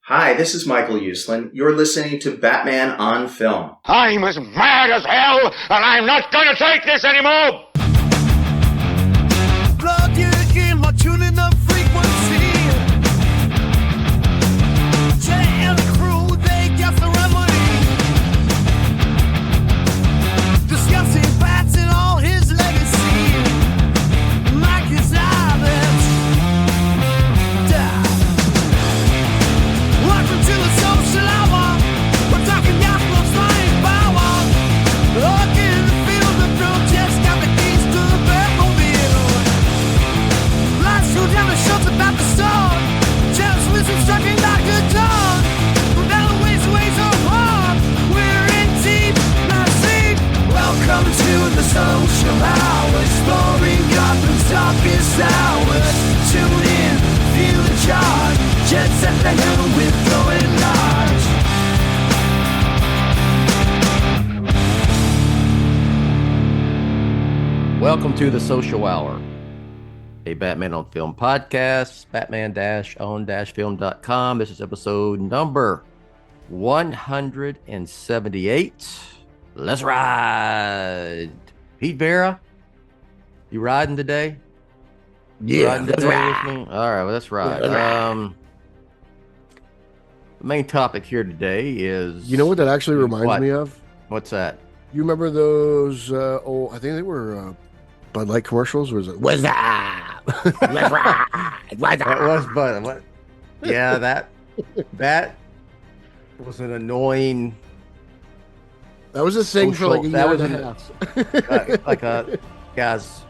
Hi, this is Michael Uslan. You're listening to Batman on Film. I'm as mad as hell, and I'm not gonna take this anymore! Plug you in, my tuning up frequency. Jett and the crew, they got the remedy. Discussing bats and all his legacy. Mike is savage. Welcome to the social hour. We're talking gospel, flying power. Look in the field, the protest got the keys to the Batmobile. Lights go down the shuts about to start. Jett's listen, sucking like a dog. We're down the ways of hard. We're in deep, not sleep. Welcome to the social hour. Exploring Gotham's darkest hours. Tune in, feel the charge. Jett's at the helm with going large. Welcome to the Social Hour, a Batman on Film podcast, batman-on-film.com. This is episode number 178. Let's ride. Pete Verra, you riding today? Yeah, Riding today with me? All right, well, let's ride. The main topic here today is... You know what that actually reminds me of? What's that? You remember those I think they were Bud Light commercials? Or was it, what's up? Let's ride. What's That was up? Bud. What? Yeah, that was an annoying... That was a thing for like a That year was and a half. like a guy's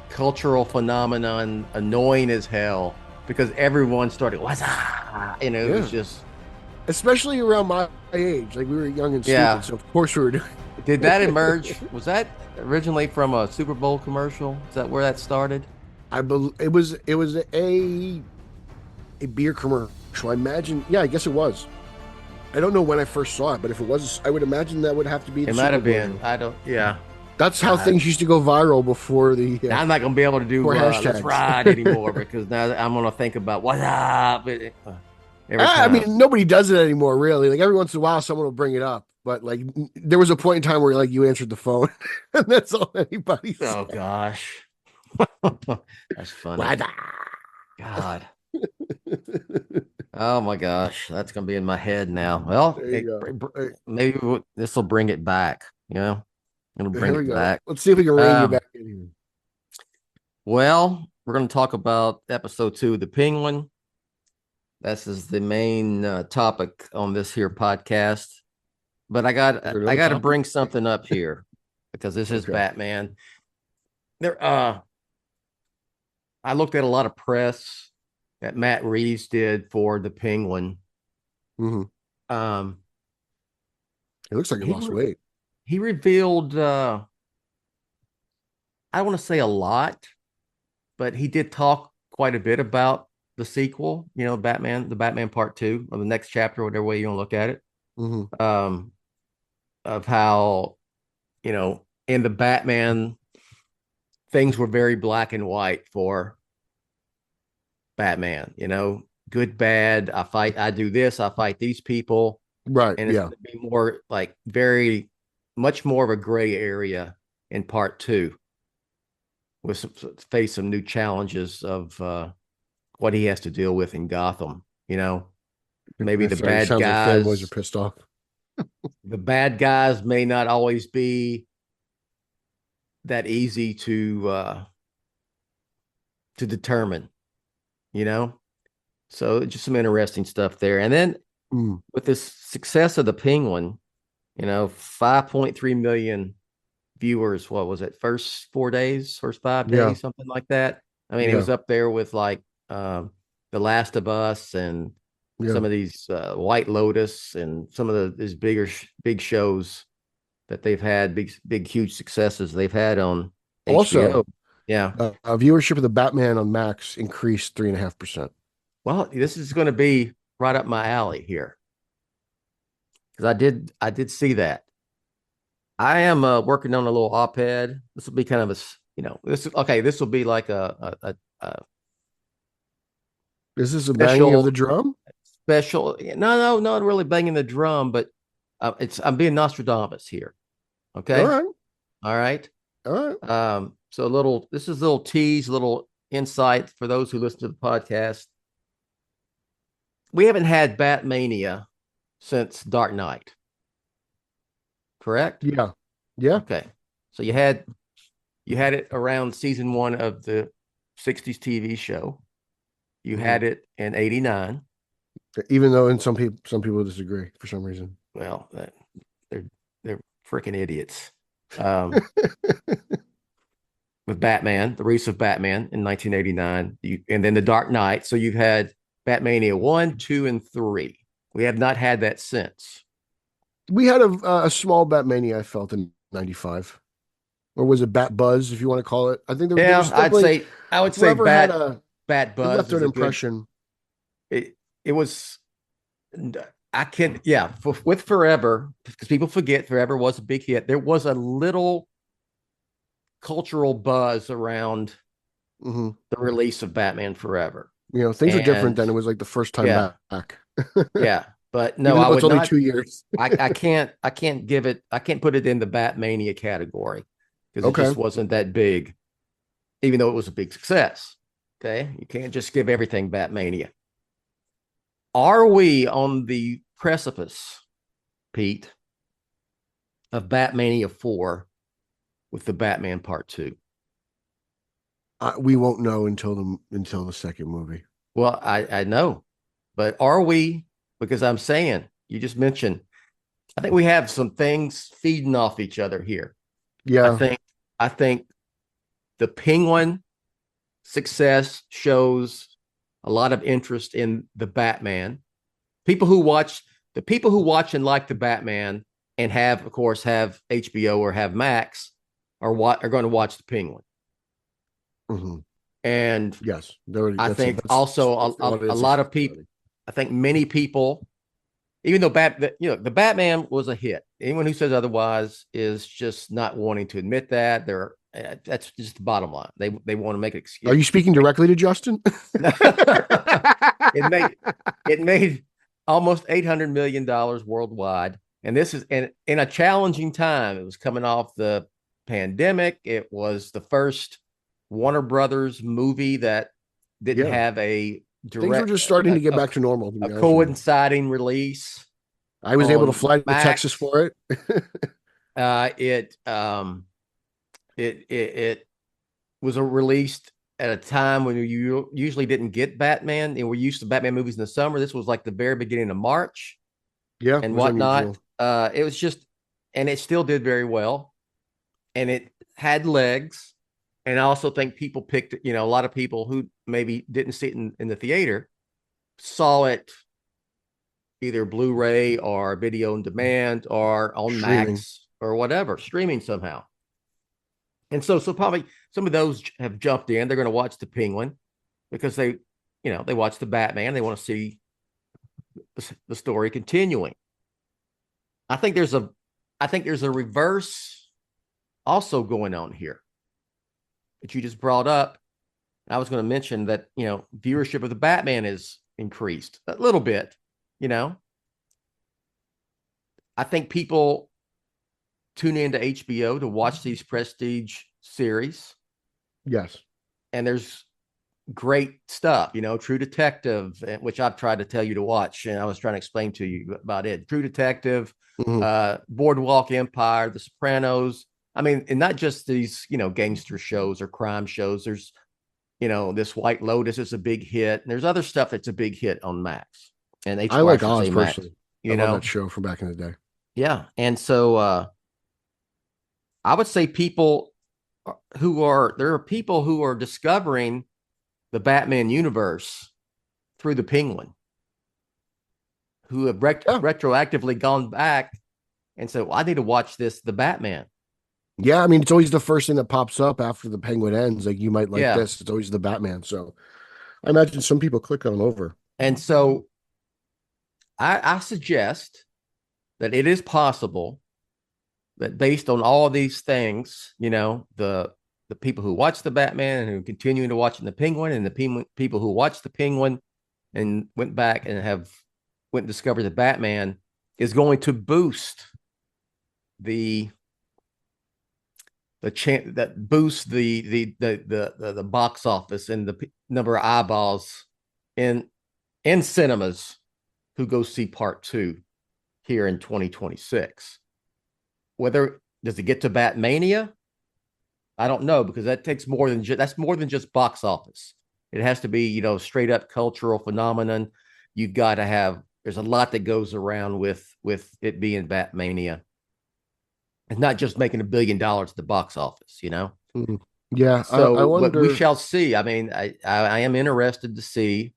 cultural phenomenon, annoying as hell, because everyone started, what's up? You know, it was just... Especially around my age. Like, we were young and stupid, Yeah. so of course we were doing Did that emerge? Was that originally from a Super Bowl commercial? Is that where that started? it was a beer commercial. I imagine, yeah, I guess it was. I don't know when I first saw it, but if it was, I would imagine that would have to be the It might Super have been. Bowl. I don't, yeah. That's how things used to go viral before the... I'm not going to be able to do Or Let's hashtags. Ride anymore, because now I'm going to think about what's up. Every I time. mean, nobody does it anymore, really. Like, every once in a while, someone will bring it up. But, like, there was a point in time where, like, you answered the phone. And that's all anybody said. Oh, gosh. That's funny. Wada. God. Oh, my gosh. That's going to be in my head now. Well, There you go. maybe this will bring it back, you know? It'll bring Here we it go. back. Let's see if we can rein you Um, back in here. Well, we're going to talk about episode 2 of The Penguin. This is the main topic on this here podcast. But I got to bring something up here because this is Okay. Batman. I looked at a lot of press that Matt Reeves did for The Penguin. Mhm. Um, It looks like he lost weight. he revealed, I don't want to say a lot, but he did talk quite a bit about the sequel, you know, the Batman Part 2, or the next chapter, whatever way you want to look at it. Mhm. Of how, you know, in the Batman, things were very black and white for Batman, you know, good, bad, I do this, I fight these people. Right, And it's yeah. going to be more like much more of a gray area in Part 2, with face some new challenges of what he has to deal with in Gotham, you know. Maybe the bad Sounds like fanboys guys are pissed off. the bad guys may not always be that easy to determine, you know. So just some interesting stuff there. And then with this success of The Penguin, you know, 5.3 million viewers, what was it, first 5 days, Yeah. something like that. I mean, it was up there with like The Last of Us and some of these White Lotus and some of these big shows that they've had, big huge successes they've had on HBO. Also, yeah. Viewership of the Batman on Max increased 3.5%. Well, this is going to be right up my alley here, because I did see that. I am working on a little op-ed. This will be kind of a, you know, this will be like a Is this a banging of the drum? special. No, not really banging the drum, but I'm being Nostradamus here. Okay. All right. All right. All right. So this is a little tease, little insight for those who listen to the podcast. We haven't had Batmania since Dark Knight. Correct? Yeah. Yeah. Okay. So you had it around season 1 of the 60s TV show. You had it in 89. Even though some people disagree for some reason. Well, they're freaking idiots. With Batman, the release of Batman in 1989, and then the Dark Knight. So you've had Batmania 1, 2, and 3. We have not had that since. We had a small Batmania, I felt, in 95. Or was it Bat Buzz, if you want to call it? I think there was I would say Bat Buzz left an impression. It was, with Forever, because people forget Forever was a big hit. There was a little cultural buzz around the release of Batman Forever. Things are different than it was like the first time back. Yeah. But no, I would it's only not, 2 years. I can't put it in the Batmania category because it just wasn't that big, even though it was a big success. Okay. You can't just give everything Batmania. Are we on the precipice, Pete, of Batmania 4 with the Batman Part 2? We won't know until the second movie. Well, I know, but are we? Because I'm saying, you just mentioned, I think we have some things feeding off each other here. Yeah. I think the Penguin success shows a lot of interest in the Batman. People who watch and like the Batman and have HBO or have Max are going to watch the Penguin. Mm-hmm. And yes, I think also a lot of people. I think many people, even though the Batman was a hit, anyone who says otherwise is just not wanting to admit that. That's just the bottom line. They want to make an excuse. Are you speaking directly to Justin? It made almost $800 million worldwide, and this is in a challenging time. It was coming off the pandemic. It was the first Warner Brothers movie that didn't have a direct. Things were just starting to get back to normal. A coinciding release. I was able to fly to Texas for it. It was released at a time when you usually didn't get Batman, and we're used to Batman movies in the summer. This was like the very beginning of March, and whatnot. It was just, and it still did very well, and it had legs. And I also think people picked, a lot of people who maybe didn't see it in the theater saw it either Blu-ray or video on demand or on Max or whatever, streaming somehow. And so probably some of those have jumped in. They're going to watch the Penguin because they watch the Batman. They want to see the story continuing. I think there's a reverse also going on here that you just brought up. I was going to mention that, viewership of the Batman is increased a little bit, I think people tune into HBO to watch these prestige series. Yes. And there's great stuff, True Detective, which I've tried to tell you to watch. And I was trying to explain to you about it. True Detective, Boardwalk Empire, The Sopranos. I mean, and not just these, gangster shows or crime shows. There's, this White Lotus is a big hit. And there's other stuff that's a big hit on Max. And I like Oz personally. I love that show from back in the day. Yeah. And so I would say there are people who are discovering the Batman universe through the Penguin, who have retroactively gone back and said, well, I need to watch the Batman. Yeah, I mean, it's always the first thing that pops up after the Penguin ends. Like, you might like this. It's always the Batman. So I imagine some people click on over. And so I suggest that it is possible that based on all of these things, the people who watch the Batman and who continue to watch the Penguin, and the people who watch the Penguin and went back and have went and discovered that Batman is going to boost the box office and the number of eyeballs in cinemas who go see part 2 here in 2026. Whether does it get to Batmania? I don't know, because that takes more than that's more than just box office. It has to be, straight up cultural phenomenon. You've got to have, there's a lot that goes around with it being Batmania. It's not just making $1 billion at the box office, Mm-hmm. Yeah. So I wonder. we shall see. I mean, I am interested to see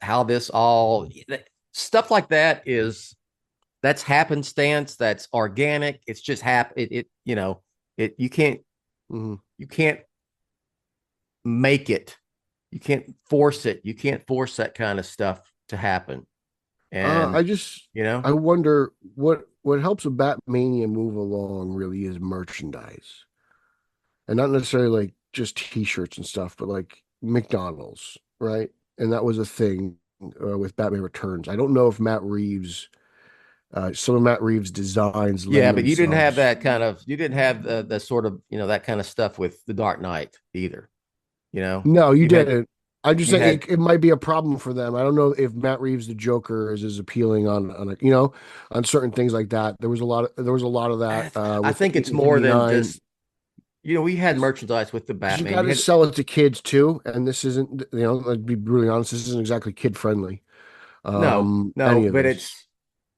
how this all stuff like that is. That's happenstance. That's organic. It's just you can't make it. You can't force it. You can't force that kind of stuff to happen. And I wonder what helps a Batmania move along really is merchandise, and not necessarily like just T-shirts and stuff, but like McDonald's, right? And that was a thing with Batman Returns. I don't know if some of Matt Reeves' designs. Yeah, but you didn't have that kind of. You didn't have the sort of that kind of stuff with the Dark Knight either. No, you didn't. I'm just saying it might be a problem for them. I don't know if Matt Reeves the Joker is as appealing on certain things like that. There was a lot of that. I think it's more than just. We had merchandise with the Batman. You got to sell it to kids too, and this isn't. I'd be really honest. This isn't exactly kid friendly. No, but it's.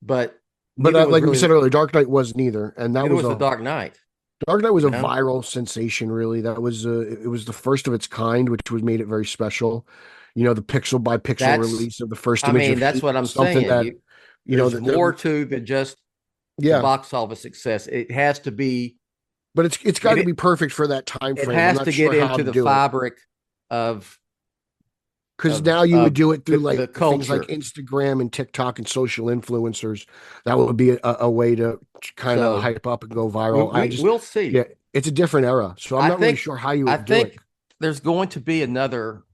But like we said earlier, Dark Knight was neither, and that was the Dark Knight. Dark Knight was a viral sensation, really. That was it was the first of its kind, which made it very special. The pixel by pixel release of the first image. I mean, that's what I'm saying. There's more to than just the box office success. It has to be, but it's got to be perfect for that time frame. It has to get into the fabric of. Because now you would do it through things like Instagram and TikTok and social influencers. That would be a way to kind of hype up and go viral. We'll see. Yeah, it's a different era, so I'm not really sure how you would do it. I think there's going to be another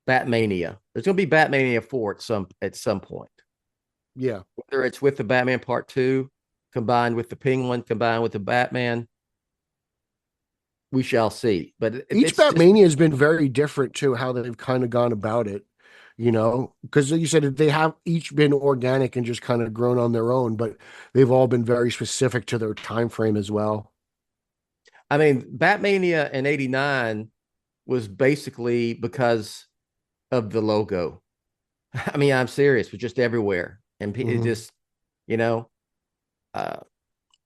Batmania. There's going to be Batmania 4 at some point. Yeah, whether it's with the Batman Part 2 combined with the Penguin combined with the Batman. We shall see. But each Batmania has been very different too, how they've kind of gone about it, because you said they have each been organic and just kind of grown on their own, but they've all been very specific to their time frame as well. I mean, Batmania in '89 was basically because of the logo. I mean, I'm serious. It was just everywhere. And it just,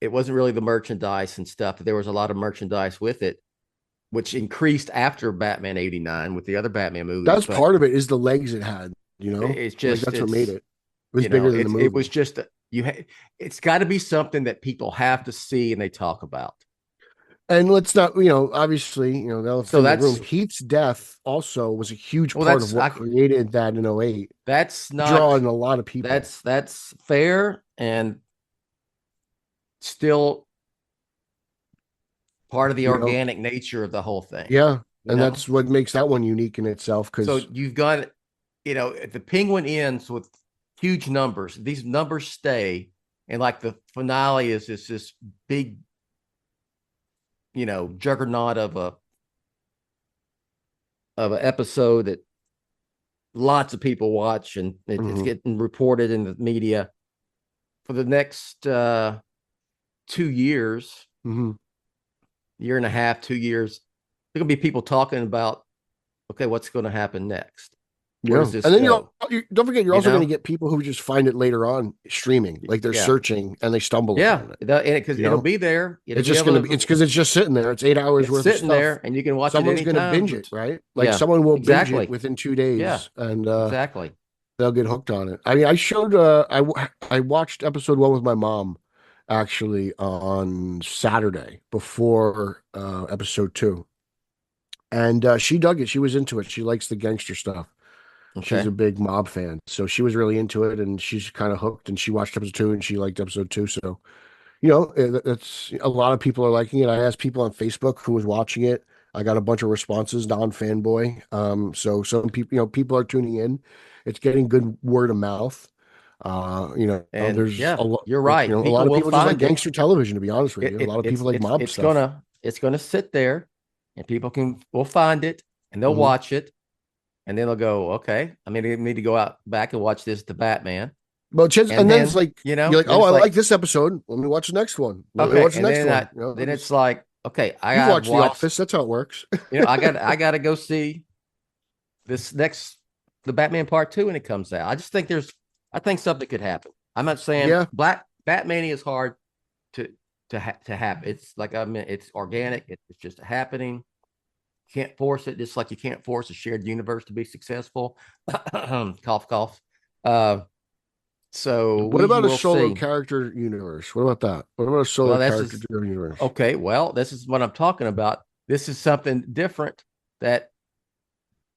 it wasn't really the merchandise and stuff. There was a lot of merchandise with it, which increased after Batman '89 with the other Batman movies. That's part of it is the legs it had, It's just that's what made it. It was bigger than the movie. It was just it's got to be something that people have to see and they talk about. And let's not, obviously, Heath's death also was a huge part of what created that in 2008. That's not drawing a lot of people. That's fair and still part of the organic nature of the whole thing. Yeah. And that's what makes that one unique in itself. So you've got, the Penguin ends with huge numbers. These numbers stay. And like the finale is this big, juggernaut of an episode that lots of people watch and it's getting reported in the media for the next 2 years, year and a half, 2 years. There's gonna be people talking about, okay, what's going to happen next? And then you don't forget, you're also going to get people who just find it later on streaming, like they're searching and they stumble upon it. Because it'll be there. It's just going to be. It's because it's just sitting there. It's 8 hours worth of stuff. Sitting there, and you can watch. Someone's going to binge it, right? Like someone will binge it within 2 days, and exactly they'll get hooked on it. I mean, I showed. I watched episode 1 with my mom, actually on Saturday before episode 2, and she dug it. She was into it. She likes the gangster stuff. Okay. She's a big mob fan, so she was really into it, and she's kind of hooked. And she watched episode 2, and she liked episode 2. So, it's a lot of people are liking it. I asked people on Facebook who was watching it. I got a bunch of responses, non-fanboy. So some people, people are tuning in, It's getting good word of mouth. And there's a lot. you're right. A People lot of will people just like find it. gangster television. To be honest with you, a lot of people like mob stuff. It's gonna sit there, and people will find it, and they'll watch it, and then they'll go, okay, I mean, I need to go out back and watch the Batman. Well, and then it's like, you know, you're like, oh, I like this episode. Let me watch the next one. Let me watch the next one. Then it's like, okay, you watch The Office. That's how it works. I got to go see the Batman Part 2 when it comes out. I think something could happen. I'm not saying Batmania is hard to happen. It's like, I mean, it's organic. It's just happening. Can't force it, just like you can't force a shared universe to be successful. Cough, cough. So what about a solo character universe? What about that? What about a solo character universe? Okay, well, this is what I'm talking about. This is something different that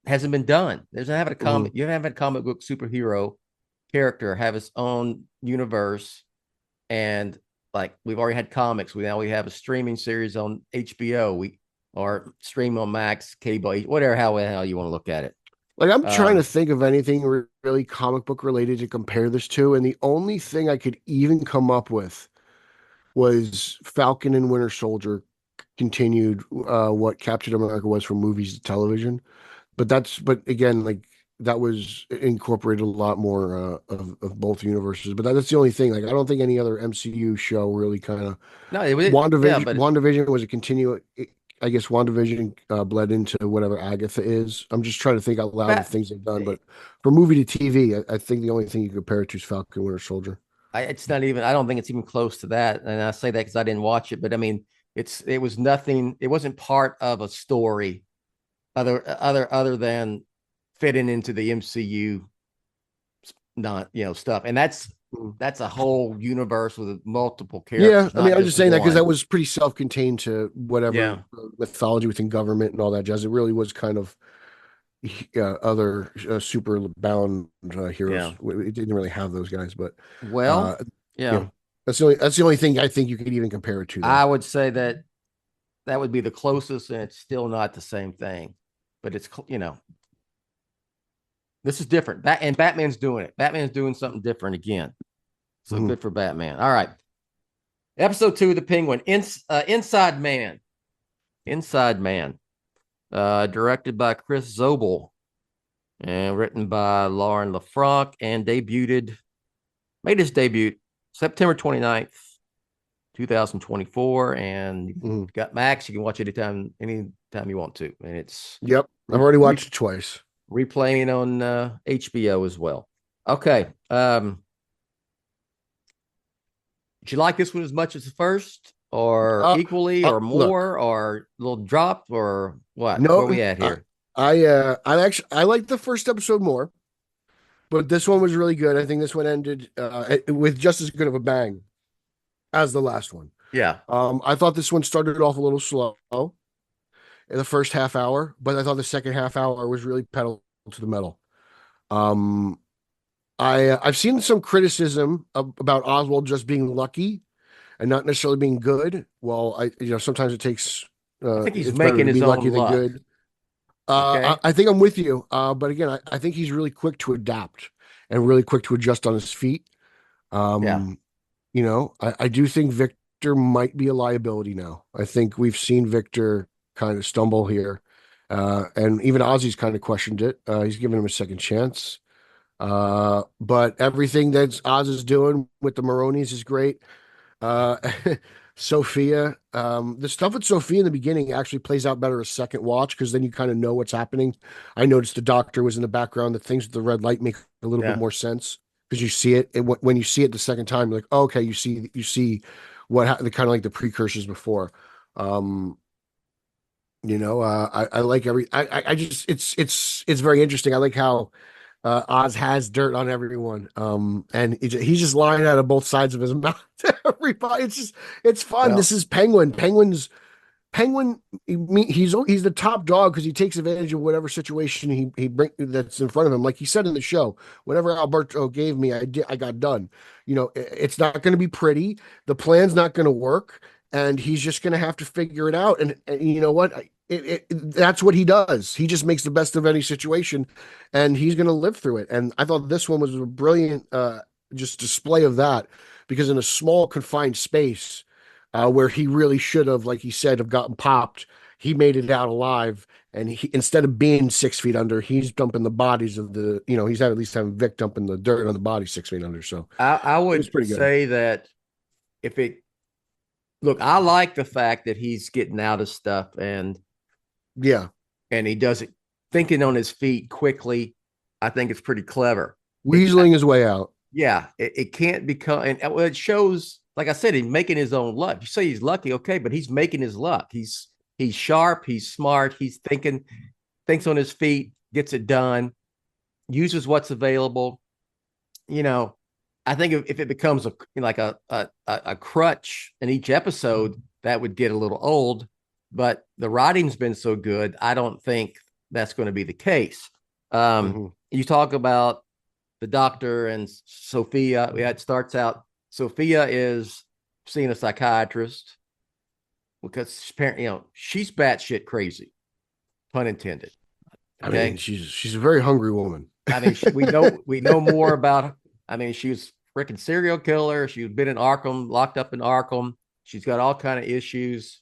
hasn't been done. There's not having a comic. You haven't had a comic book superhero character have its own universe, and like we've already had comics. We have a streaming series on HBO. Or stream on Max, cable, whatever, how you want to look at it. Like, I'm trying to think of anything really comic book related to compare this to, and the only thing I could even come up with was Falcon and Winter Soldier continued what Captain America was from movies to television. But again, like, that was incorporated a lot more of both universes. But that's the only thing. Like, I don't think any other MCU show really kind of. No, it was WandaVision was a continuous. I guess WandaVision bled into whatever Agatha is. I'm just trying to think out loud of things they've done. But for movie to TV, I think the only thing you compare it to is Falcon and Winter Soldier. It's not even. I don't think it's even close to that. And I say that because I didn't watch it. But I mean, it was nothing. It wasn't part of a story, other than fitting into the MCU, stuff. And that's a whole universe with multiple characters. Yeah, I mean, I'm just saying that because that was pretty self-contained to whatever mythology within government and all that jazz. It really was kind of other super bound heroes. It didn't really have those guys, but that's the only thing I think you could even compare it to. Though. I would say that would be the closest, and it's still not the same thing. But it's this is different. And Batman's doing it. Batman's doing something different again. So good for Batman. All right. Episode 2 of The Penguin. Inside Man. Inside Man. Directed by Chris Zobel. And written by Lauren LaFranc. And made his debut September 29th, 2024. And you got Max. You can watch it anytime you want to. And it's. Yep. I've already watched it twice. Replaying on HBO as well. Okay. Did you like this one as much as the first, or equally, or more, or a little drop, or what? No, where are we at here? I liked the first episode more, but this one was really good. I think this one ended with just as good of a bang as the last one. Yeah. I thought this one started off a little slow in the first half hour, but I thought the second half hour was really pedal to the metal. I've seen some criticism about Oswald just being lucky and not necessarily being good. Well, sometimes it takes. I think he's making his own luck. Good. I think I'm with you. But again, I think he's really quick to adapt and really quick to adjust on his feet. I do think Victor might be a liability now. I think we've seen Victor kind of stumble here. And even Ozzy's kind of questioned it. He's given him a second chance. But everything that Oz is doing with the Maronis is great. Sophia, the stuff with Sophia in the beginning actually plays out better a second watch because then you kind of know what's happening. I noticed the doctor was in the background. The things with the red light make a little bit more sense because you see it. When you see it the second time, you're like, oh, okay, you see what happened, kind of like the precursors before. I like it's very interesting. I like how Oz has dirt on everyone. And he's just lying out of both sides of his mouth to everybody. It's fun. Yeah. This is Penguin. Penguin, he's the top dog because he takes advantage of whatever situation he bring that's in front of him. Like he said in the show, whatever Alberto gave me, I got done. It's not going to be pretty. The plan's not going to work. And he's just going to have to figure it out. And you know what? that's what he does. He just makes the best of any situation, and he's going to live through it. And I thought this one was a brilliant just display of that, because in a small confined space where he really should have, like he said, have gotten popped, he made it out alive. And he, instead of being 6 feet under, he's dumping the bodies of the, he's at least having Vic dumping the dirt on the body 6 feet under. So I would pretty good. say that if it, look, I like the fact that he's getting out of stuff and he does it thinking on his feet quickly. I think it's pretty clever. Weaseling his way out. Yeah, it can't become, and it shows, like I said, he's making his own luck. You say he's lucky, okay, but he's making his luck. He's sharp, he's smart, he's thinks on his feet, gets it done, uses what's available. I think if it becomes a crutch in each episode, that would get a little old. But the writing's been so good, I don't think that's going to be the case. You talk about the doctor and Sophia. It starts out, Sophia is seeing a psychiatrist because she's batshit crazy, pun intended. Okay? I mean, she's a very hungry woman. I mean, we know more about her. I mean, she was freaking serial killer. She's been in Arkham, locked up in Arkham. She's got all kind of issues,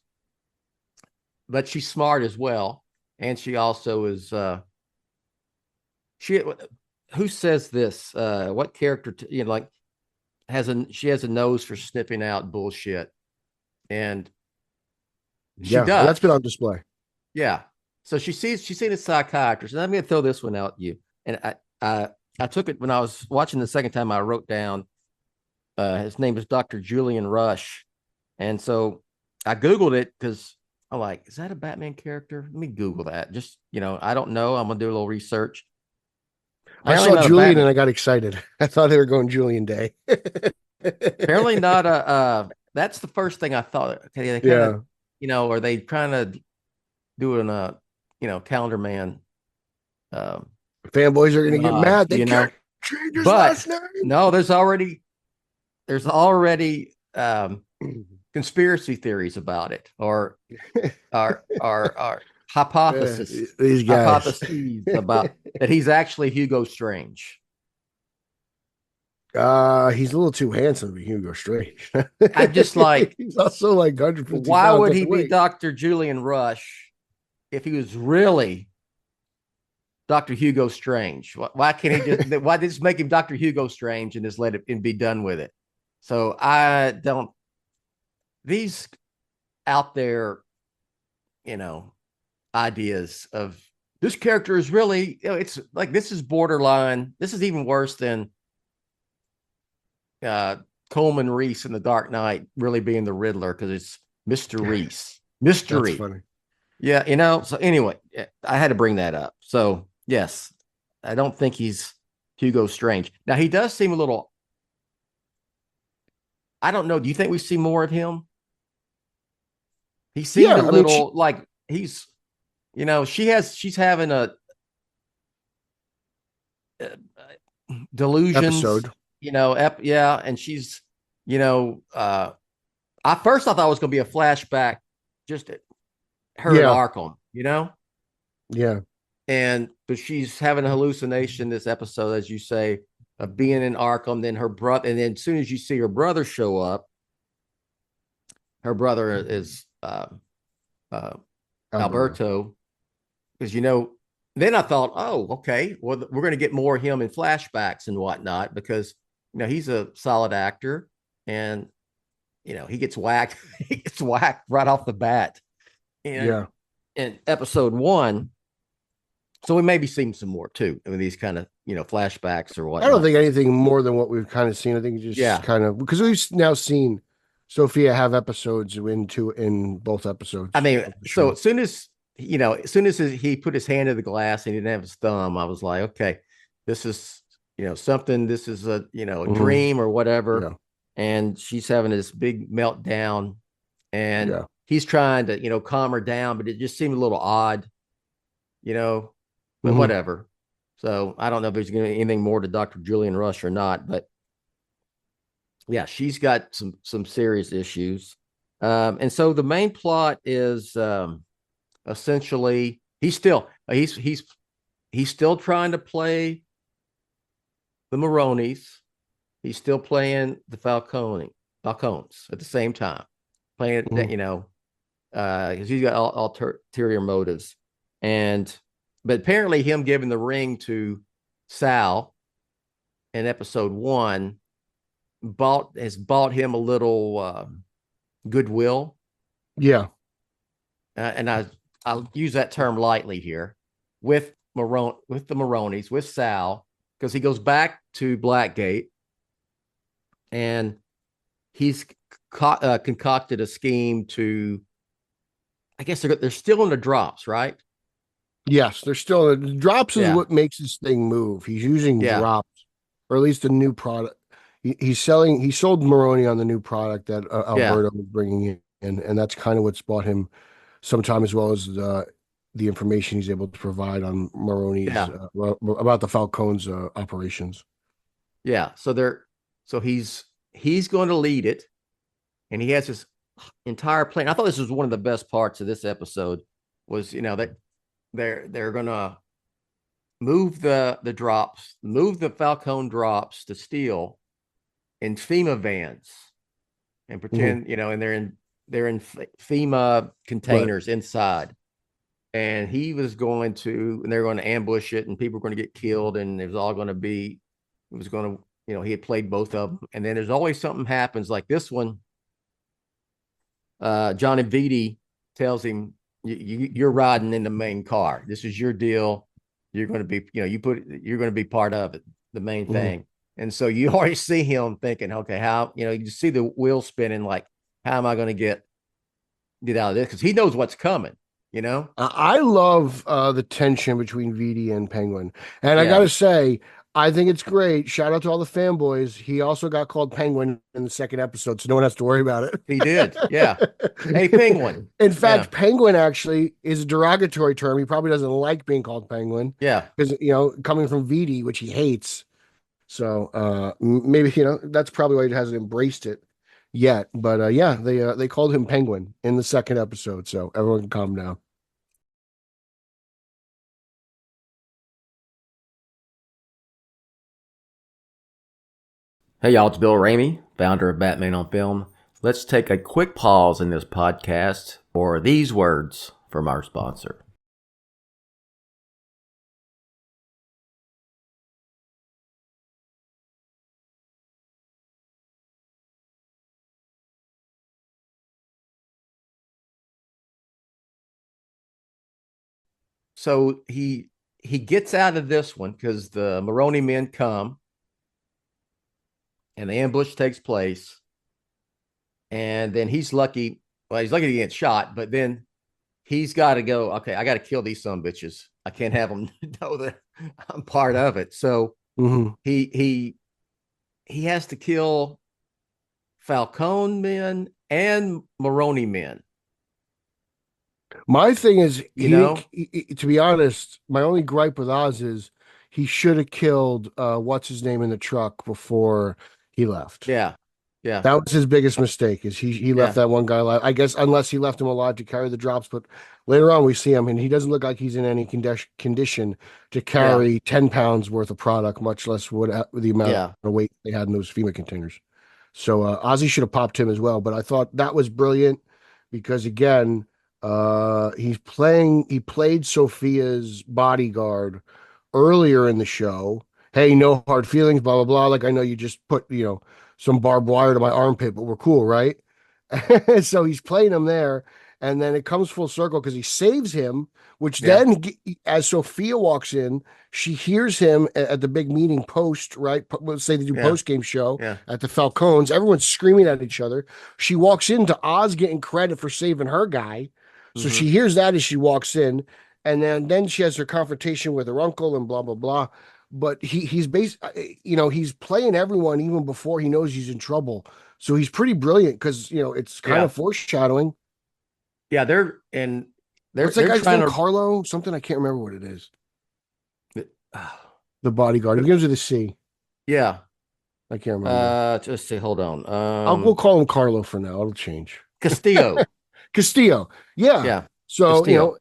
but she's smart as well. And she also is, who says this? What character, she has a nose for sniffing out bullshit. And she does. That's been on display. Yeah. So she's seen a psychiatrist. And I'm going to throw this one out to you. And I took it when I was watching the second time. I wrote down his name is Dr. Julian Rush. And so I Googled it because I'm like, is that a Batman character? Let me Google that. Just, I don't know. I'm going to do a little research. I saw Julian and I got excited. I thought they were going Julian Day. Apparently not that's the first thing I thought. Okay, they kinda, are they trying to do Calendar Man? Fanboys are going to get mad. They can't change his last name. No, there's already conspiracy theories about it, or hypotheses. These guys. Hypotheses about that he's actually Hugo Strange. He's a little too handsome to be Hugo Strange. I'm just like, he's also like 150. Why would he be Dr. Julian Rush if he was really Dr. Hugo Strange? Why can't he just why just make him Dr. Hugo Strange and just let it and be done with it? So I don't, these out there, ideas of this character is really, it's like, this is borderline. This is even worse than Coleman Reese in The Dark Knight really being the Riddler, because it's Mr. Reese. Mystery. That's funny. Yeah, so anyway, I had to bring that up. So yes, I don't think he's Hugo Strange. Now he does seem a little, I don't know. Do you think we see more of him? He seemed a little like he's, she's having a delusions episode. And she's, I thought it was going to be a flashback, just her at Arkham, Yeah. But she's having a hallucination this episode, as you say, of being in Arkham. Then her brother, and then as soon as you see her brother show up, her brother is Alberto, because then I thought, oh, okay, well, we're going to get more of him in flashbacks and whatnot, because he's a solid actor, and he gets whacked. He gets whacked right off the bat. In episode 1. So we may be seeing some more too. I mean, these kind of flashbacks or what. I don't think anything more than what we've kind of seen. I think just kind of, because we've now seen Sophia have episodes in both episodes. I mean, so as soon as he put his hand in the glass and he didn't have his thumb, I was like, okay, this is something. This is a a dream or whatever. Yeah. And she's having this big meltdown, and he's trying to calm her down, but it just seemed a little odd, but whatever. So I don't know if there's going to be anything more to Dr. Julian Rush or not, but yeah, she's got some serious issues. And so the main plot is essentially he's still trying to play the Maronis. He's still playing the Falcones at the same time, playing that, because he's got ulterior motives. But apparently him giving the ring to Sal in episode 1 has bought him a little goodwill. Yeah. And I'll use that term lightly here with the Maronis, with Sal, because he goes back to Blackgate and he's concocted a scheme to, I guess they're still in the drops, right? Yes, they're still drops is what makes this thing move. He's using drops, or at least a new product. He sold Maroni on the new product that Alberto was bringing in, and that's kind of what's bought him some time, as well as the information he's able to provide on Maroni's about the Falcones operations. Yeah, so he's going to lead it, and he has his entire plan. I thought this was one of the best parts of this episode was, that they're going to move the drops, move the Falcone drops to steel in FEMA vans and pretend, and they're in FEMA containers and they're going to ambush it and people are going to get killed and he had played both of them. And then there's always something happens like this one. Johnny Vitti tells him, you're riding in the main car. This is your deal. You're going to be, you're going to be part of it, the main thing. And so you already see him thinking, okay, how, you see the wheel spinning, like, how am I going to get out of this? Because he knows what's coming, I love the tension between Vitti and Penguin. And I got to say, I think it's great. Shout out to all the fanboys. He also got called Penguin in the second episode, so no one has to worry about it. He did. Yeah. Hey, Penguin. In fact, Penguin actually is a derogatory term. He probably doesn't like being called Penguin. Yeah. Because, coming from Vitti, which he hates. So maybe, that's probably why he hasn't embraced it yet. But they called him Penguin in the second episode. So everyone can calm down. Hey y'all, it's Bill Ramey, founder of Batman on Film. Let's take a quick pause in this podcast for these words from our sponsor. So he gets out of this one because the Maroni men come and the ambush takes place. And then he's lucky. Well, he's lucky to get shot, but then he's got to go, okay, I got to kill these sumbitches. I can't have them know that I'm part of it. So he has to kill Falcone men and Maroni men. My thing is, to be honest, my only gripe with Oz is he should have killed what's his name in the truck before he left. Yeah. That was his biggest mistake, is he left that one guy alive. I guess unless he left him alive to carry the drops, but later on we see him and he doesn't look like he's in any condition to carry 10 pounds worth of product, much less the amount of weight they had in those FEMA containers. So Ozzy should have popped him as well, but I thought that was brilliant because, again, he played Sophia's bodyguard earlier in the show. Hey, no hard feelings, blah, blah, blah. Like, I know you just put, some barbed wire to my armpit, but we're cool, right? So he's playing him there. And then it comes full circle because he saves him, which then, as Sophia walks in, she hears him at the big meeting post, right? Let's say they do post-game show at the Falcones. Everyone's screaming at each other. She walks into Oz getting credit for saving her guy. So she hears that as she walks in. And then she has her confrontation with her uncle and blah, blah, blah. But he's he's playing everyone even before he knows he's in trouble. So he's pretty brilliant because, it's kind of foreshadowing. Yeah, they're what's that guy's name? Carlo? Something, I can't remember what it is. The bodyguard. It begins with a C. Yeah. I can't remember. Just say, hold on. We'll call him Carlo for now. It'll change. Castillo. Castillo. Yeah. Yeah. So, Castillo.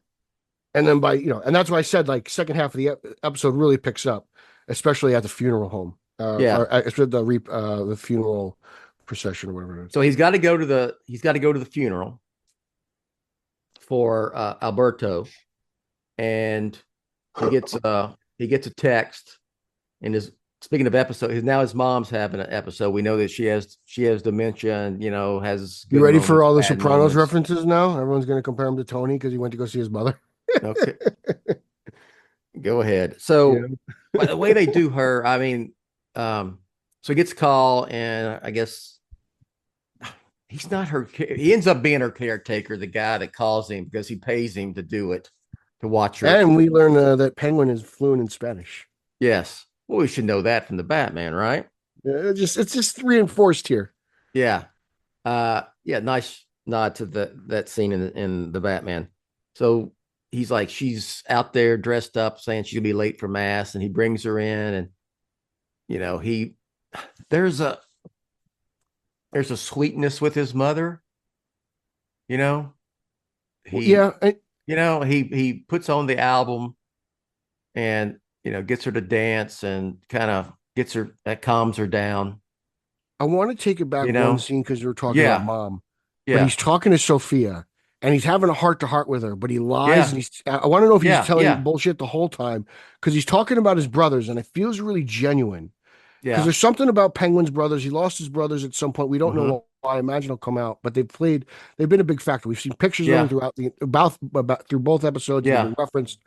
And then and that's why I said like second half of the episode really picks up, especially at the funeral home. Or the funeral procession or whatever it is. So he's got to go to the funeral for Alberto, and he gets a text, and speaking of episode, his mom's having an episode. We know that she has dementia and has. You ready for all the moments. Sopranos references now? Everyone's going to compare him to Tony because he went to go see his mother. Okay, go ahead. So by the way they do her, I mean, so he gets a call, and I guess he's not her. He ends up being her caretaker, the guy that calls him because he pays him to do it, to watch her. And we learn that Penguin is fluent in Spanish. Yes. Well, we should know that from the Batman, right? It's just reinforced here. Yeah. Nice nod to that scene in the Batman. So he's like, she's out there dressed up saying she'll be late for mass, and he brings her in, and there's a sweetness with his mother, he puts on the album and gets her to dance and kind of that calms her down. I want to take it back one scene because we're talking about mom. Yeah. But he's talking to Sophia and he's having a heart-to-heart with her, but he lies. And I want to know if he's telling bullshit the whole time because he's talking about his brothers and it feels really genuine. Yeah. Because there's something about Penguin's brothers. He lost his brothers at some point. We don't know why. I imagine he'll come out, but they've been a big factor. We've seen pictures of them throughout through both episodes. Yeah. Referenced.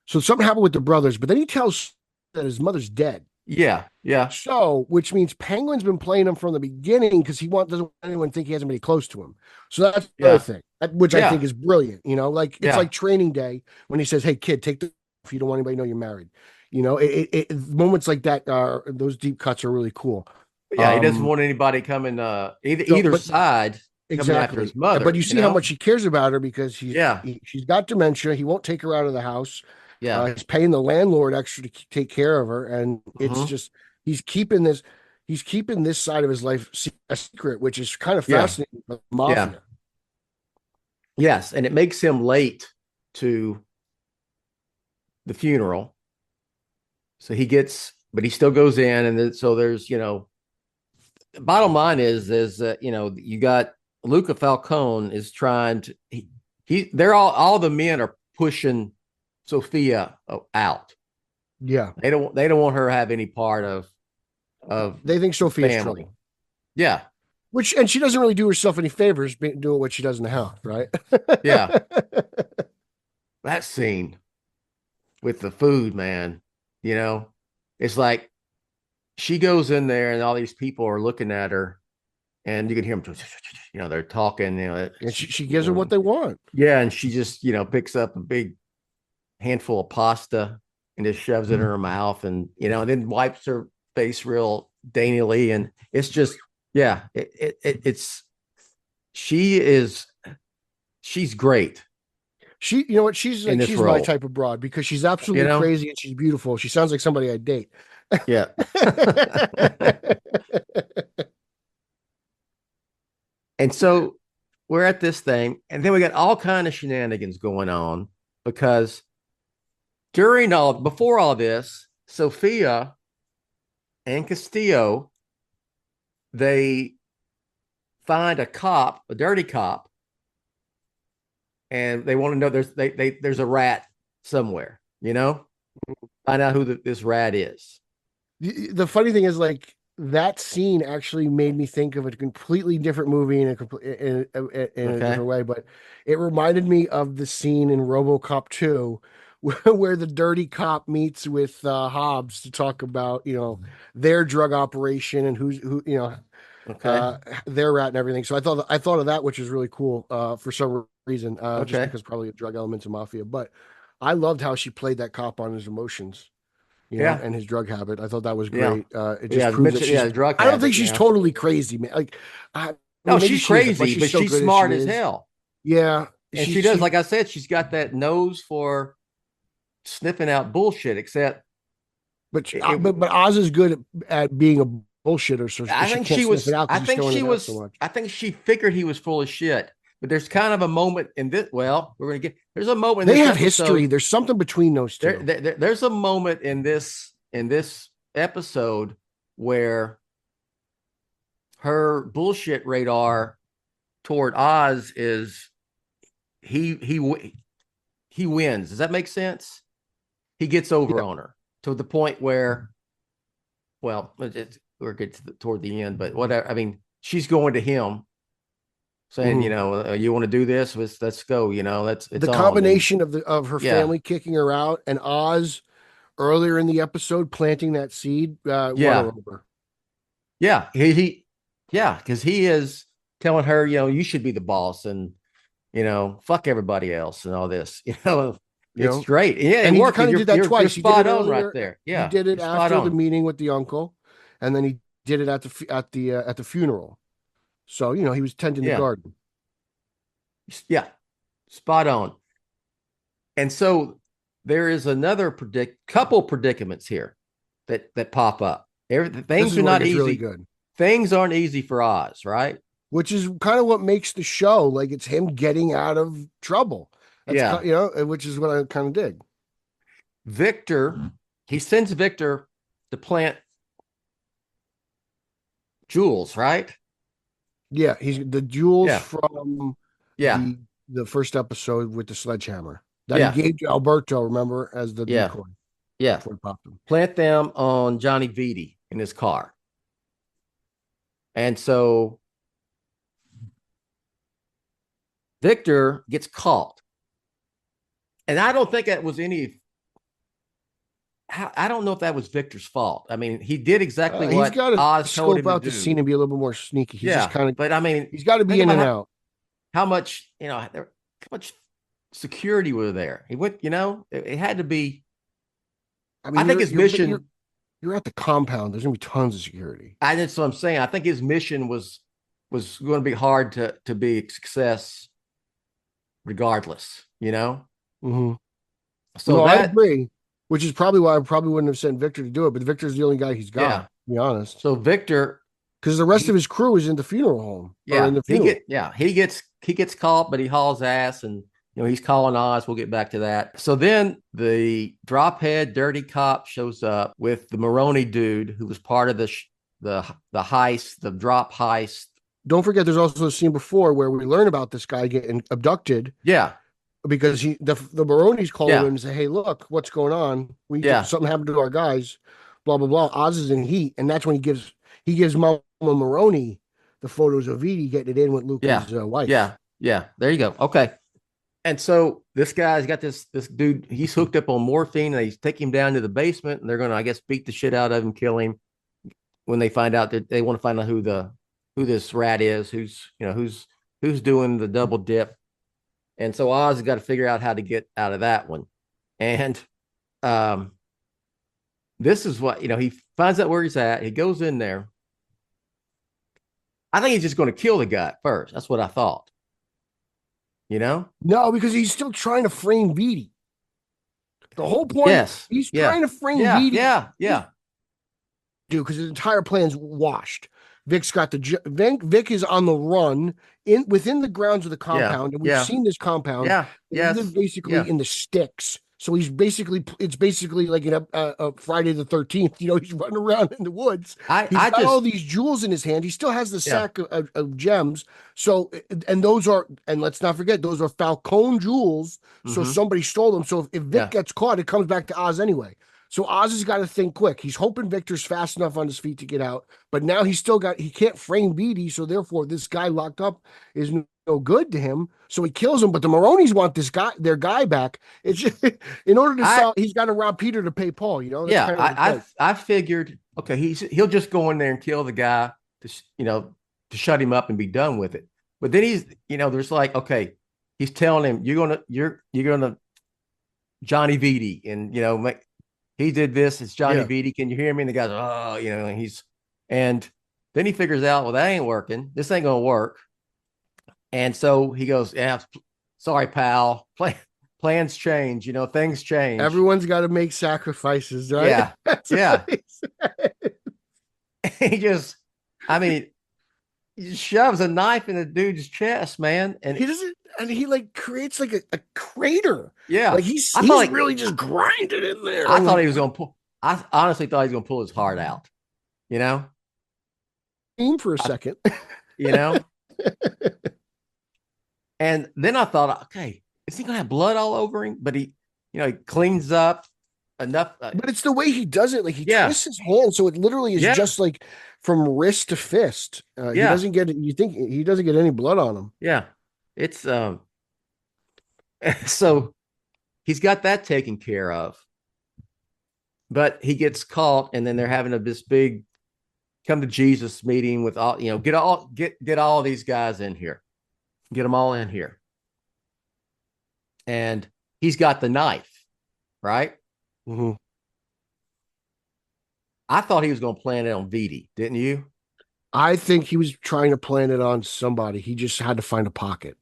So something happened with the brothers, but then he tells that his mother's dead. Yeah. Yeah. So, which means Penguin's been playing him from the beginning because doesn't want anyone to think he has anybody close to him. So that's the other thing, which I think is brilliant. It's like Training Day when he says, "Hey kid, take the if you don't want anybody to know you're married." Moments like that those deep cuts are really cool. Yeah, he doesn't want anybody coming either side coming after his mother. But you see how much he cares about her because she's got dementia. He won't take her out of the house. Yeah, he's paying the landlord extra to take care of her, and it's just he's keeping this side of his life a secret, which is kind of fascinating. Mafia. Yeah. Yes, and it makes him late to the funeral. So but he still goes in, and then, so there's, bottom line is you got Luca Falcone is trying to, they're all the men are pushing Sophia out. Yeah. They don't want her to have any part of they think Sophia's trouble. Yeah. And she doesn't really do herself any favors doing what she does in the house, right? Yeah. That scene with the food, man, it's like she goes in there and all these people are looking at her and you can hear them, they're talking, and she gives them what they want. Yeah. And she just, picks up a big handful of pasta and just shoves it in her mouth and, and then wipes her face real daintily. And it's just, she's great. She's she's my type of broad because she's absolutely crazy and she's beautiful. She sounds like somebody I'd date. Yeah. And so we're at this thing, and then we got all kind of shenanigans going on because before all this, Sophia and Castillo, they find a dirty cop, and they want to know there's a rat somewhere, find out who this rat is. The funny thing is, like, that scene actually made me think of a completely different movie in a different way, but it reminded me of the scene in RoboCop 2 where the dirty cop meets with Hobbs to talk about, their drug operation and who their rat and everything. So I thought of that, which is really cool for some reason, just because probably a drug elements of mafia. But I loved how she played that cop on his emotions, and his drug habit. I thought that was great. It just proves that drug habit, I don't think she's totally crazy, man. Like, no, she's crazy, but she's smart as hell. Yeah, and she does. Like I said, she's got that nose for sniffing out bullshit. Except, but Oz is good at being a bullshitter. So I think she was. I think she figured he was full of shit But there's kind of a moment in this. Well, we're going to get. There's a moment. They have history. There's something between those two. There's a moment in this episode where her bullshit radar toward Oz is he wins. Does that make sense? He gets over on her to the point where, well, we're getting toward the end, but whatever. I mean, she's going to him saying, you know, you want to do this? Let's go. You know, it's the combination of her family kicking her out and Oz earlier in the episode planting that seed. Over. Yeah, because he is telling her, you know, you should be the boss, and you know, fuck everybody else, and all this. You know, it's great. Yeah, and he kind of did that twice. You're spot on right there. Yeah, he did it after the meeting with the uncle, and then he did it at the funeral. So, you know, he was tending the garden. Yeah, spot on. And so there is another couple predicaments here that pop up. Things are not easy. Really good. Things aren't easy for Oz, right? Which is kind of what makes the show. Like, it's him getting out of trouble. That's you know, which is what I kind of dig. Victor, he sends Victor to plant jewels, right? Yeah, he's the jewels from the first episode with the sledgehammer that he gave to Alberto, remember, as the decoy. Yeah. Plant them on Johnny Vitti in his car. And so Victor gets caught. And I don't think that was I don't know if that was Victor's fault. I mean, he did exactly what Oz told him to do. He's got to scope out the scene and be a little bit more sneaky. He's just kind of, but I mean, he's got to be in and out. How much, you know, how much security were there? He went, you know, it had to be. I mean, I think his mission. You're at the compound. There's gonna be tons of security. That's what I'm saying. I think his mission was going to be hard to be a success, regardless. You know. Mm-hmm. So I agree. Which is probably why I probably wouldn't have sent Victor to do it, but Victor's the only guy he's got, to be honest. So Victor, because the rest of his crew is in the funeral home. Yeah, in the funeral. He gets caught, but he hauls ass, and you know he's calling Oz. We'll get back to that. So then the drophead dirty cop shows up with the Maroney dude who was part of the heist, the drop heist. Don't forget, there's also a scene before where we learn about this guy getting abducted. Yeah. Because the Maroney's calling him and say, "Hey, look, what's going on? Something happened to our guys." Blah blah blah. Oz is in heat, and that's when he gives Mama Maroney the photos of Edie getting it in with Luca's wife. Yeah. There you go. Okay. And so this guy's got this dude. He's hooked up on morphine, and they take him down to the basement, and they're gonna, I guess, beat the shit out of him, kill him. When they find out that they want to find out who this rat is, who's doing the double dip. And so Oz has got to figure out how to get out of that one. And this is what, you know, he finds out where he's at. He goes in there. I think he's just going to kill the guy first. That's what I thought. You know? No, because he's still trying to frame Vitti. The whole point he's trying to frame Vitti. Yeah. Dude, because his entire plan's washed. Vic's got Vic is on the run within the grounds of the compound, and we've seen this compound. He lives basically in the sticks. So it's basically like a Friday the 13th. You know, he's running around in the woods. He's got all these jewels in his hand. He still has the sack of gems. So, and let's not forget, those are Falcone jewels. So somebody stole them. So if Vic gets caught, it comes back to Oz anyway. So Oz has got to think quick. He's hoping Victor's fast enough on his feet to get out, but now he can't frame Vitti, so therefore this guy locked up is no good to him. So he kills him, but the Maronis want their guy back. It's just, in order to solve, he's got to rob Peter to pay Paul. You know. I figured, okay, he'll just go in there and kill the guy to shut him up and be done with it. But then there's like, okay, he's telling him you're gonna Johnny Vitti, and he did this. It's Johnny Vitti. Can you hear me? And the guy's, and then he figures out, well, that ain't working. This ain't going to work. And so he goes, yeah, sorry, pal. Plans change. Things change. Everyone's got to make sacrifices, right? Yeah. He just, he shoves a knife in the dude's chest, man. And he doesn't, and he like creates like a crater. yeah, Like he's I thought like, really just grinding in there. I I'm thought like, he was gonna pull. I honestly thought he was gonna pull his heart out. You know, for a second. you know. And then I thought, okay, is he gonna have blood all over him? But he, he cleans up enough. But it's the way he does it. Like he Yeah. twists his hand, so it literally is Yeah. just like from wrist to fist. He Yeah. doesn't get. You think he doesn't get any blood on him? Yeah, it's so he's got that taken care of. But he gets caught, and then they're having this big come to Jesus meeting with all, get all these guys in here, get them all in here. And he's got the knife, right? Mm-hmm. I thought he was going to plant it on Vidi, didn't you? I think he was trying to plant it on somebody. He just had to find a pocket.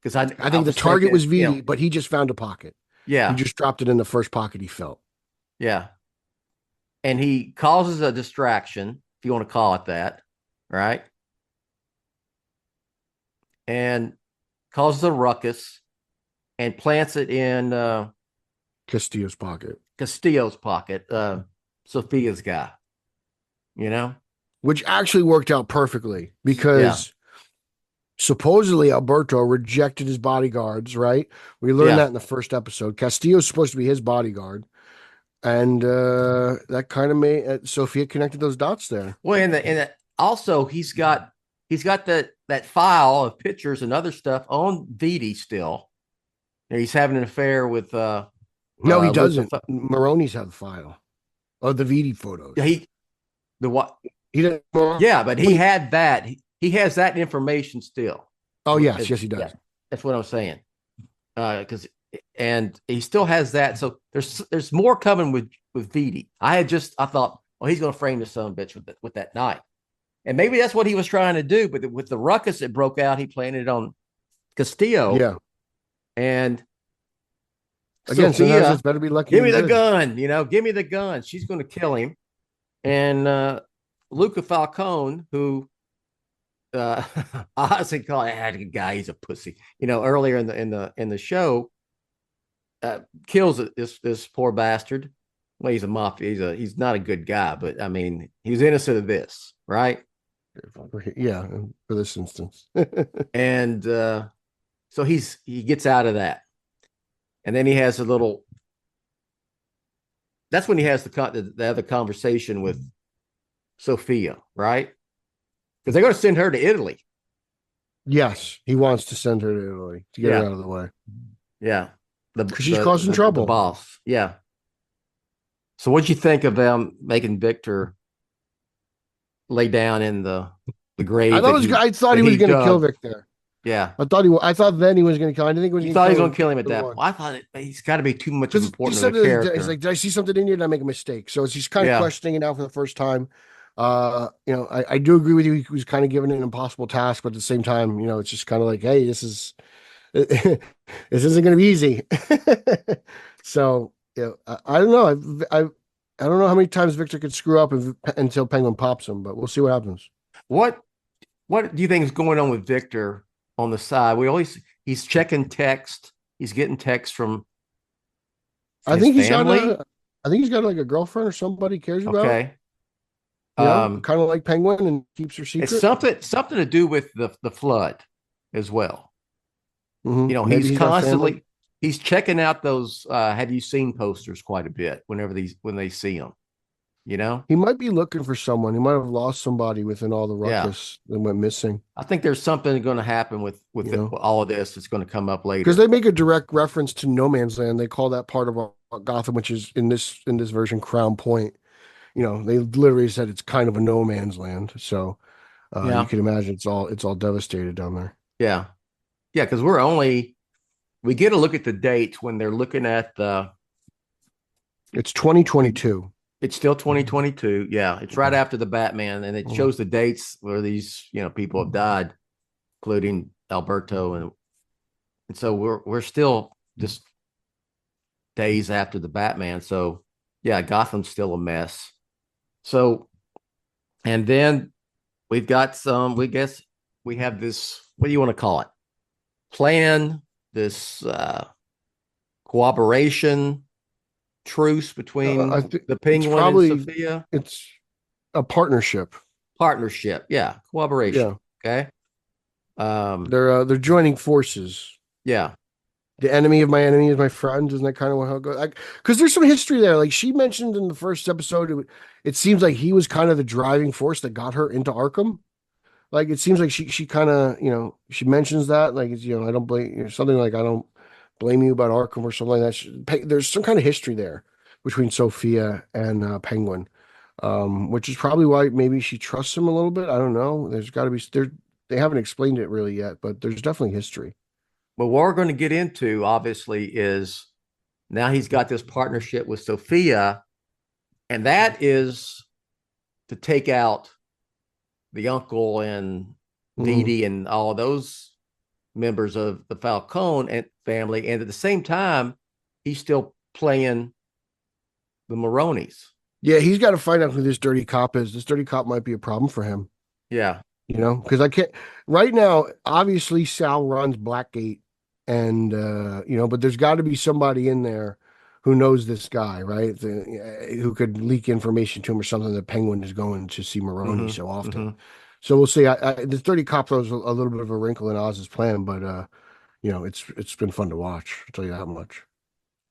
Because I think the target was Vidi, but he just found a pocket. Yeah. He just dropped it in the first pocket he felt. Yeah. And he causes a distraction, if you want to call it that, right? And causes a ruckus and plants it in Castillo's pocket. Sophia's guy, Which actually worked out perfectly because supposedly Alberto rejected his bodyguards, right? We learned that in the first episode. Castillo's supposed to be his bodyguard. And that kind of made Sophia connected those dots there. Well, and also he's got that file of pictures and other stuff on Vidi still. He's having an affair with no, he doesn't. Maroney's have the file of the Vidi photos. What? He didn't. Yeah, but he had that. He has that information still. Oh yes, he does. Yeah, that's what I'm saying. And he still has that. So there's more coming with Vidi. I thought, well, he's going to frame this son of a bitch with that knife, and maybe that's what he was trying to do. But with the ruckus that broke out, he planted it on Castillo. Yeah. And again, Sophia, it's better be lucky. Give me the gun. Give me the gun. She's going to kill him. And Luca Falcone, who I honestly call it a guy, he's a pussy. Earlier in the show, kills this poor bastard. Well, he's a mafia. He's not a good guy, but I mean, he was innocent of this, right? Yeah, for this instance. And so he gets out of that, and then he has a little. That's when he has the other conversation with Sophia, right? Because they're going to send her to Italy. Yes, he wants to send her to Italy to get her out of the way. Yeah, because she's causing trouble. The boss, yeah. So, what'd you think of them making Victor lay down in the grave? I thought he was going to kill Victor. Yeah, I thought then he was going to kill. I didn't think it was. You thought he was going to kill him at that point. I thought he's got to be too much of important of a character. He's like, did I see something in you? Did I make a mistake? So he's kind of questioning it now for the first time. I do agree with you. He was kind of given an impossible task, but at the same time, it's just kind of like, hey, this isn't going to be easy. So I don't know. I don't know how many times Victor could screw up until Penguin pops him, but we'll see what happens. What do you think is going on with Victor on the side? He's checking text. He's getting text from I think he's family. got like a girlfriend or somebody he cares about. Okay. Kind of like Penguin and keeps her secret. It's something to do with the flood as well. Mm-hmm. He's checking out those have you seen posters quite a bit when they see them. He might be looking for someone. He might have lost somebody within all the ruckus that went missing. I think there's something going to happen with all of this that's going to come up later. Because they make a direct reference to No Man's Land. They call that part of Gotham, which is in this version Crown Point. They literally said it's kind of a no man's land. So you can imagine it's all devastated down there. Yeah. Yeah, because we get a look at the dates when they're looking at it's 2022. It's still 2022. Yeah. It's right after the Batman, and it shows the dates where these, people have died, including Alberto. And so we're still just days after the Batman. So yeah, Gotham's still a mess. So, and then we've got some. We guess we have this. What do you want to call it? Plan, this cooperation, truce between I think the it's Penguin and probably Sophia. it's a partnership. Partnership, yeah, cooperation. Yeah, Okay. they're joining forces. Yeah. The enemy of my enemy is my friend. Isn't that kind of how it goes? Because there's some history there. Like she mentioned in the first episode, it seems like he was kind of the driving force that got her into Arkham. Like it seems like she kind of she mentions that like it's, I don't blame something like I don't blame you about Arkham or something like that. There's some kind of history there between Sophia and Penguin, which is probably why maybe she trusts him a little bit. I don't know. There's got to be there. They haven't explained it really yet, but there's definitely history. But what we're going to get into, obviously, is now he's got this partnership with Sophia, and that is to take out the uncle and Dee Dee and all those members of the Falcone and family. And at the same time, he's still playing the Maronis. Yeah, he's got to find out who this dirty cop is. This dirty cop might be a problem for him. Yeah. Because I can't right now. Obviously, Sal runs Blackgate, and but there's got to be somebody in there who knows this guy, right? Who could leak information to him or something. The Penguin is going to see Maroni so often. So we'll see. This dirty cop throws a little bit of a wrinkle in Oz's plan, but it's been fun to watch. I'll tell you that much.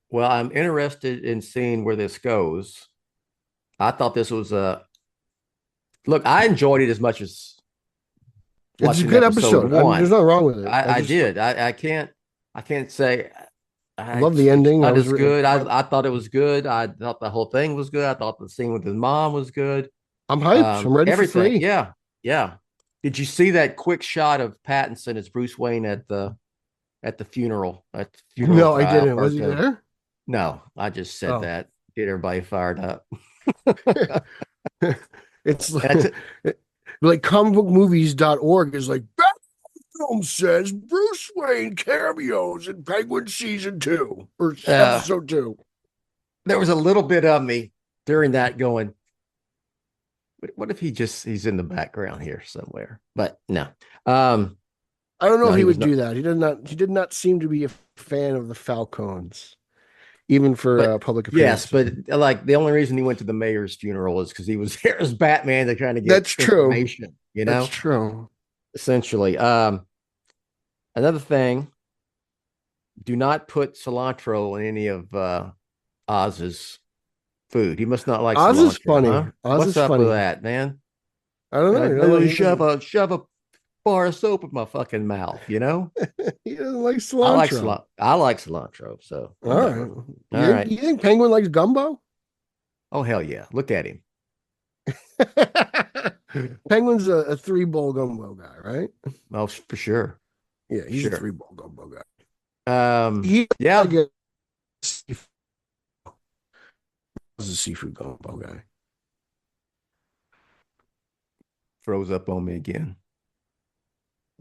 Well, I'm interested in seeing where this goes. I thought this was look. I enjoyed it as much as. It's a good episode. There's nothing wrong with it. I did. I can't say. I love the ending. That is good. I thought it was good. I thought the whole thing was good. I thought the scene with his mom was good. I'm hyped. I'm ready everything. for 3. Yeah. Yeah. Did you see that quick shot of Pattinson as Bruce Wayne at the funeral? No, I didn't. Was he there? No, I just said that. Get everybody fired up. It's like comicbookmovies.org is like Batman says Bruce Wayne cameos in Penguin season 2 or episode 2. There was a little bit of me during that going, what if he's in the background here somewhere? But no. I don't know if he would do that. He did not seem to be a fan of the Falcons. Even for public appearance. Yes, but like the only reason he went to the mayor's funeral is because he was there as Batman. They're trying to get information. True. That's true. Essentially. Another thing, do not put cilantro in any of Oz's food. He must not like Oz cilantro. Is funny. Huh? Oz What's is up funny. with that, man? I don't know. Shove a bar of soap in my fucking mouth, He doesn't like cilantro. I like cilantro. So all right. You think Penguin likes gumbo? Oh hell yeah! Look at him. Penguin's a 3-bowl gumbo guy, right? Oh, for sure. Yeah, he's a 3-bowl gumbo guy. Yeah. He's a seafood gumbo guy. Froze up on me again.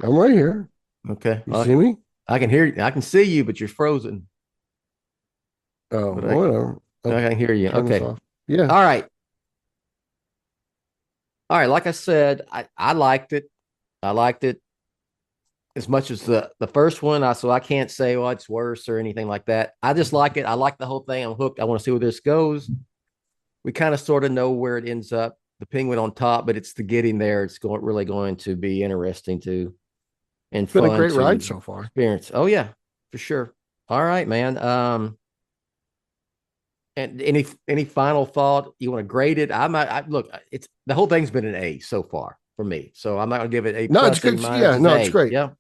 I'm right here. Okay. You see me? I can hear you. I can see you, but you're frozen. Oh, whatever. I can hear you. Okay. Yeah. All right. Like I said, I liked it. I liked it as much as the first one. So I can't say, well, it's worse or anything like that. I just like it. I like the whole thing. I'm hooked. I want to see where this goes. We kind of sort of know where it ends up. The Penguin on top, but it's the getting there. It's really going to be interesting to. And it's been a great ride so far. Experience. Oh yeah, for sure. All right, man. And any final thought? You want to grade it? Look. It's the whole thing's been an A so far for me. So I'm not going to give it A. No, it's good. Yeah, no, it's great. Yeah,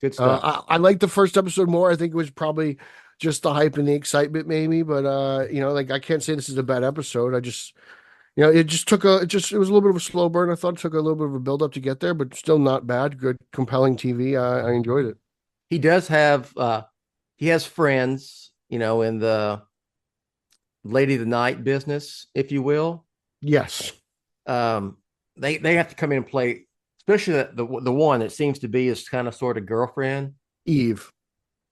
good stuff. I like the first episode more. I think it was probably just the hype and the excitement, maybe. But like I can't say this is a bad episode. I just. It was a little bit of a slow burn. I thought it took a little bit of a build up to get there, but still not bad. Good, compelling TV. I enjoyed it. He does have, he has friends, in the Lady of the Night business, if you will. Yes. They have to come in and play, especially the one that seems to be his kind of sort of girlfriend. Eve.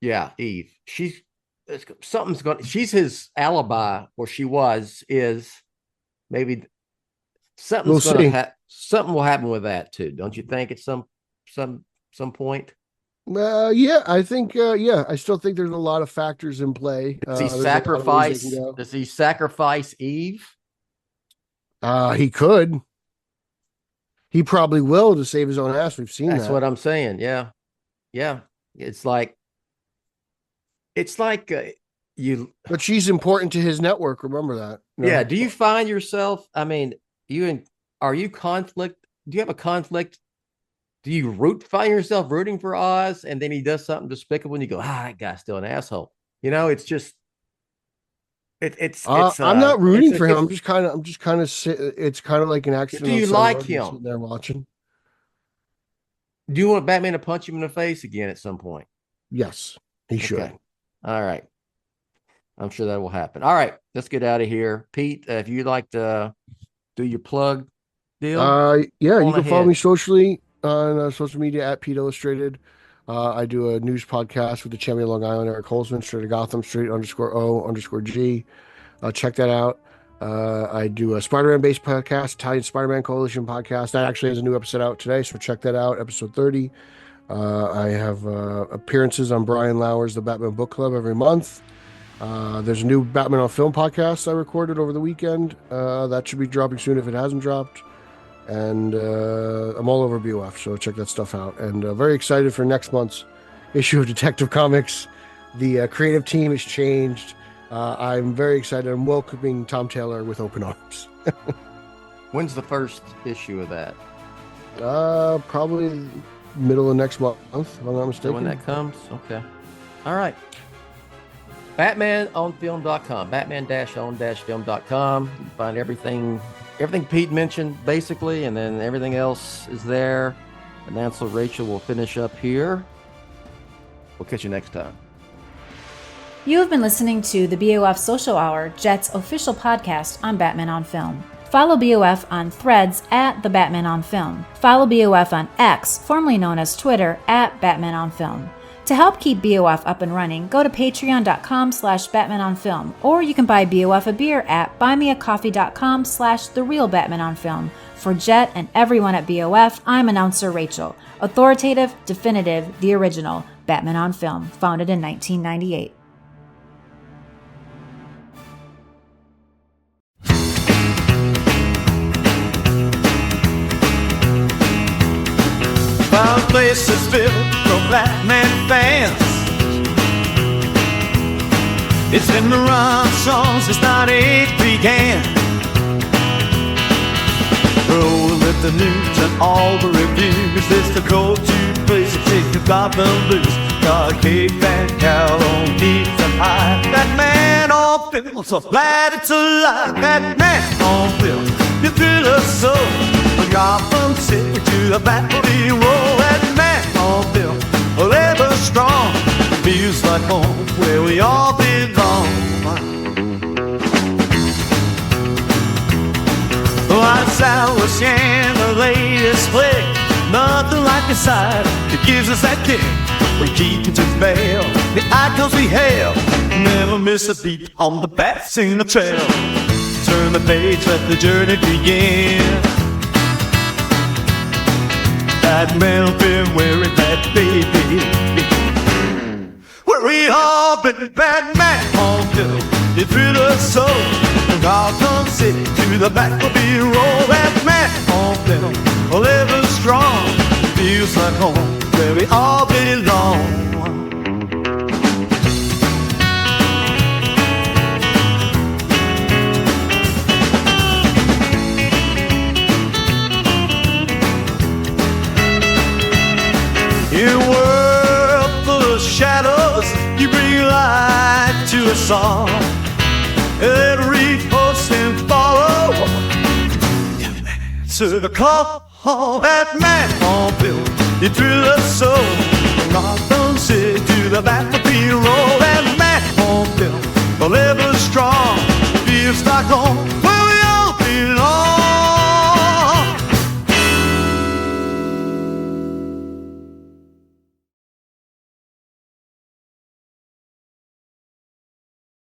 Yeah, Eve. She's his alibi, or she is. Maybe something's something will happen with that too, don't you think? At some point. Yeah, I think. Yeah, I still think there's a lot of factors in play. Does he sacrifice Eve? He could. He probably will to save his own ass. We've seen That's that. what I'm saying. Yeah. It's like you. But she's important to his network. Remember that. No? Yeah. Do you find yourself? I mean, are you conflict? Do you have a conflict? Do you find yourself rooting for Oz, and then he does something despicable, and you go, that guy's still an asshole? It's just. I'm not rooting for him. I'm just kind of. It's kind of like an accident. Do you like him? Sitting there watching. Do you want Batman to punch him in the face again at some point? Yes, he should. Okay. All right. I'm sure that will happen. All right, let's get out of here. Pete, if you'd like to do your plug deal. Yeah, you can follow me socially on social media at Pete Illustrated. I do a news podcast with the champion of Long Island, Eric Holzman, straight to Gotham, straight _O_G. Check that out. I do a Spider-Man based podcast, Italian Spider-Man Coalition podcast. That actually has a new episode out today, so check that out, episode 30. I have appearances on Brian Lauer's The Batman Book Club every month. There's a new Batman on Film podcast I recorded over the weekend. That should be dropping soon if it hasn't dropped. And I'm all over BOF, so check that stuff out. And very excited for next month's issue of Detective Comics. The creative team has changed. I'm very excited. I'm welcoming Tom Taylor with open arms. When's the first issue of that? Probably middle of next month, if I'm not mistaken. So when that comes? Okay. All right. BatmanOnFilm.com. Batman-on-film.com. You can find everything Pete mentioned, basically, and then everything else is there. And that's what Rachel will finish up here. We'll catch you next time. You have been listening to the BOF Social Hour, Jett's official podcast on Batman on Film. Follow BOF on Threads at The Batman on Film. Follow BOF on X, formerly known as Twitter, at Batman on Film. To help keep BOF up and running, go to patreon.com/BatmanOnFilm, or you can buy BOF a beer at buymeacoffee.com/TheRealBatmanOnFilm. For Jett and everyone at BOF, I'm announcer Rachel. Authoritative, definitive, the original, Batman on Film, founded in 1998. Found places filled from Batman fans. It's been the run songs since '98 began. Roll with the news and all the reviews. It's the go-to place to take the Gotham blues. Got Cape and Cal on deep and high. Batman on film, so glad it's alive. Batman on film, you thrill us so. From Gotham City to the Batmobile roll. Batman on film, ever strong. Feels like home where we all belong. Lights out, we're seeing the latest flick. Nothing like the sight that gives us that kick. We keep it to bail, the icons we hail. Never miss a beat on the bats in the trail. Turn the page, let the journey begin. Batman been wearing that baby. Where we all been Batman on film. You thrill us so. From Gotham City to the Batmobile roll. Batman on film, living strong. Feels like home where we all belong. In a world full of shadows, you bring light to us all. Every post and follow. To the call, Batman on film, you thrill us so.